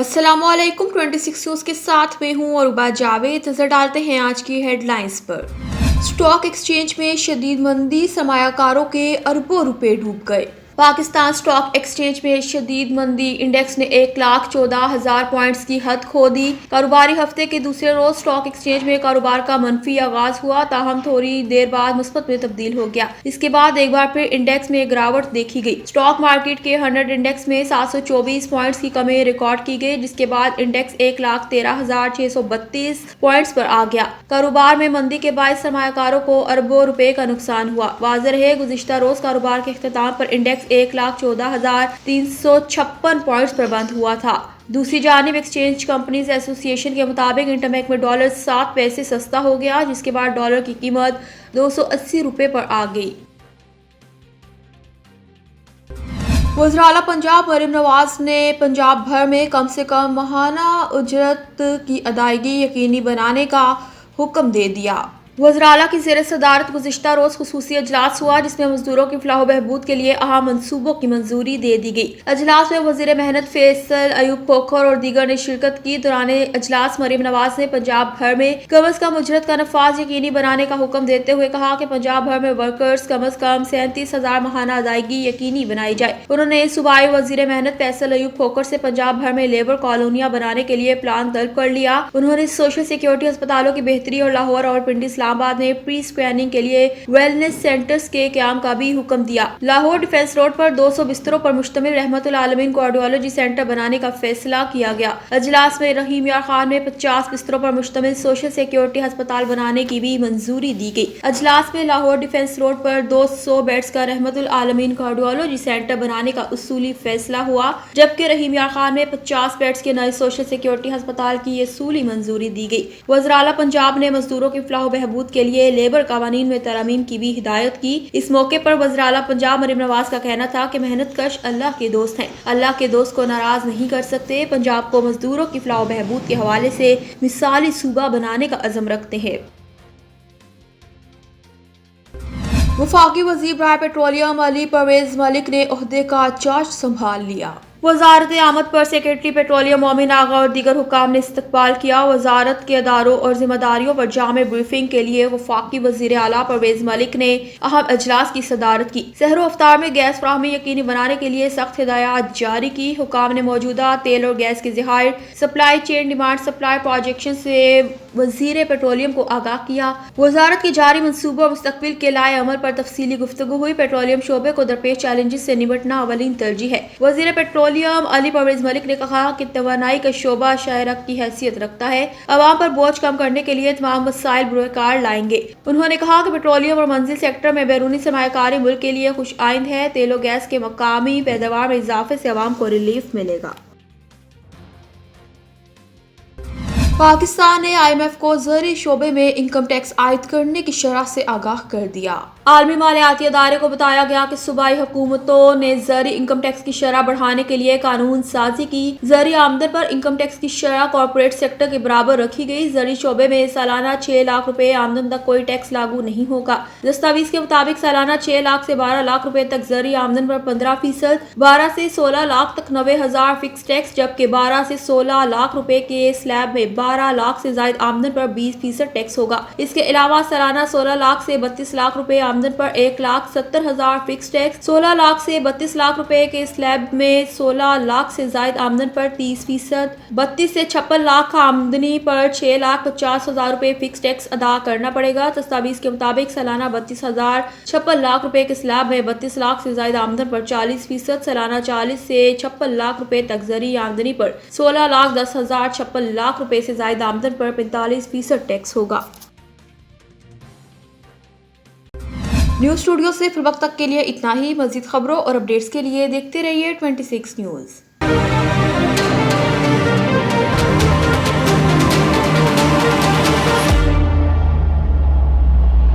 السلام علیکم 26 نیوز کے ساتھ میں ہوں اور عبا جاوید. نظر ڈالتے ہیں آج کی ہیڈ لائنز پر. اسٹاک ایکسچینج میں شدید مندی، سرمایہ کاروں کے اربوں روپے ڈوب گئے. پاکستان اسٹاک ایکسچینج میں شدید مندی، انڈیکس نے 1,14,000 پوائنٹس کی حد کھو دی. کاروباری ہفتے کے دوسرے روز اسٹاک ایکسچینج میں کاروبار کا منفی آغاز ہوا، تاہم تھوڑی دیر بعد مثبت میں تبدیل ہو گیا. اس کے بعد ایک بار پھر انڈیکس میں گراوٹ دیکھی گئی. اسٹاک مارکیٹ کے 100 انڈیکس میں 724 پوائنٹس کی کمی ریکارڈ کی گئی، جس کے بعد انڈیکس 1,13,632 پوائنٹس پر آ گیا. کاروبار میں مندی کے باعث سرمایہ کاروں کو اربوں روپے کا نقصان ہوا. واضح رہے گزشتہ روز کاروبار کے اختتام پر انڈیکس 1,14,356 پوائنٹس پر بند ہوا تھا. دوسری جانب ایکسچینج کمپنیز ایسوسی ایشن کے مطابق انٹرمیک میں ڈالر 7 پیسے سستا ہو گیا، جس کے بعد ڈالر کی قیمت 280 روپے پر آ گئی. وزیر اعلیٰ پنجاب مریم نواز نے پنجاب بھر میں کم سے کم ماہانہ اجرت کی ادائیگی یقینی بنانے کا حکم دے دیا. وزیر اعلیٰ کی زیر صدارت گزشتہ روز خصوصی اجلاس ہوا، جس میں مزدوروں کی فلاح و بہبود کے لیے اہم منصوبوں کی منظوری دے دی گئی. اجلاس میں وزیر محنت فیصل ایوب کھوکھر اور دیگر نے شرکت کی. دوران اجلاس مریم نواز نے پنجاب بھر میں کم از کم اجرت کا نفاذ یقینی بنانے کا حکم دیتے ہوئے کہا کہ پنجاب بھر میں ورکرز کم از کم 37,000 ماہانہ ادائیگی یقینی بنائی جائے. انہوں نے صوبائی وزیر محنت فیصل ایوب کھوکھر سے پنجاب بھر میں لیبر کالونیاں بنانے کے لیے پلان طلب کر لیا. انہوں نے سوشل سیکورٹی ہسپتالوں کی بہتری اور لاہور اور پنڈی اسلام آباد میں پری اسکریننگ کے لیے ویلنس سینٹرز کے قیام کا بھی حکم دیا. لاہور ڈیفنس روڈ پر 200 بستروں پر مشتمل رحمت العالمین کارڈیولوجی سینٹر بنانے کا فیصلہ کیا گیا. اجلاس میں رحیم یار خان میں 50 بستروں پر مشتمل سوشل سیکورٹی ہسپتال بنانے کی بھی منظوری دی گئی. اجلاس میں لاہور ڈیفنس روڈ پر 200 بیڈز کا رحمت العالمین کارڈیولوجی سینٹر بنانے کا اصولی فیصلہ ہوا، جبکہ رحیم یار خان میں 50 بیڈز کے نئے سوشل سیکورٹی ہسپتال کی اصولی منظوری دی گئی. وزیر اعلیٰ پنجاب نے مزدوروں کی فلاح و بہبود کے لیے لیبر قوانین میں ترامیم کی بھی ہدایت کی. اس موقع پر وزیر اعلیٰ پنجاب مریم نواز کا کہنا تھا کہ محنت کش اللہ کے دوست ہیں، اللہ کے دوست کو ناراض نہیں کر سکتے. پنجاب کو مزدوروں کی فلاح و بہبود کے حوالے سے مثالی صوبہ بنانے کا عزم رکھتے ہیں. وفاقی وزیر برائے پیٹرولیم علی پرویز ملک نے عہدے کا چارج سنبھال لیا. وزارت آمد پر سیکرٹری پیٹرولیم مومن آغا اور دیگر حکام نے استقبال کیا. وزارت کے اداروں اور ذمہ داریوں پر جامع بریفنگ کے لیے وفاقی وزیر اعلیٰ پرویز ملک نے اہم اجلاس کی صدارت کی. سحر و افطار میں گیس فراہمی یقینی بنانے کے لیے سخت ہدایات جاری کی. حکام نے موجودہ تیل اور گیس کے ذخائر، supply chain, demand supply projection سے وزیر پیٹرولیم کو آگاہ کیا. وزارت کے جاری منصوبوں اور مستقبل کے لائے عمل پر تفصیلی گفتگو ہوئی. پیٹرولیم شعبے کو درپیش چیلنجز سے نمٹنا اولین ترجیح ہے. وزیر پیٹرولیم علی پرویز ملک نے کہا کہ توانائی کا شعبہ شاہراہ کی حیثیت رکھتا ہے. عوام پر بوجھ کم کرنے کے لیے تمام وسائل بروئے کار لائیں گے. انہوں نے کہا کہ پیٹرولیم اور منزل سیکٹر میں بیرونی سرمایہ کاری ملک کے لیے خوش آئند ہے. تیل و گیس کے مقامی پیداوار میں اضافے سے عوام کو ریلیف ملے گا. پاکستان نے آئی ایم ایف کو زرعی شعبے میں انکم ٹیکس عائد کرنے کی شرح سے آگاہ کر دیا. عالمی مالیاتی ادارے کو بتایا گیا کہ صوبائی حکومتوں نے زرعی انکم ٹیکس کی شرح بڑھانے کے لیے قانون سازی کی. زرعی آمدن پر انکم ٹیکس کی شرح کارپوریٹ سیکٹر کے برابر رکھی گئی. زرعی شعبے میں سالانہ 6 لاکھ روپے آمدن تک کوئی ٹیکس لاگو نہیں ہوگا. دستاویز کے مطابق سالانہ 6 لاکھ سے 12 لاکھ روپے تک زرعی آمدن پر 15%، 12 سے 16 لاکھ تک 90,000 فکس ٹیکس، جبکہ 12 سے 16 لاکھ روپے کے سلیب میں 12 لاکھ سے زائد آمدن پر 20% ٹیکس ہوگا. اس کے علاوہ سالانہ 16 لاکھ سے 32 لاکھ روپے آمدن پر 1,70,000 فکس ٹیکس، 16 لاکھ سے 32 لاکھ روپے کے سلیب میں 16 لاکھ سے زائد آمدن پر 30%، 32 سے 56 لاکھ آمدنی پر 6,50,000 روپے فکس ٹیکس ادا کرنا پڑے گا. دستاویز کے مطابق سالانہ 32,056 لاکھ روپے کے سلیب میں 32 لاکھ سے زائد آمدن پر 40%، سالانہ 40 سے 56 لاکھ روپے تک زرعی آمدنی پر 16,10,056 لاکھ روپے سے زائد آمدن پر 45% ٹیکس ہوگا. نیوز اسٹوڈیو سے فی الوقت تک کے لیے اتنا ہی. مزید خبروں اور اپڈیٹس کے لیے دیکھتے رہیے 26 نیوز.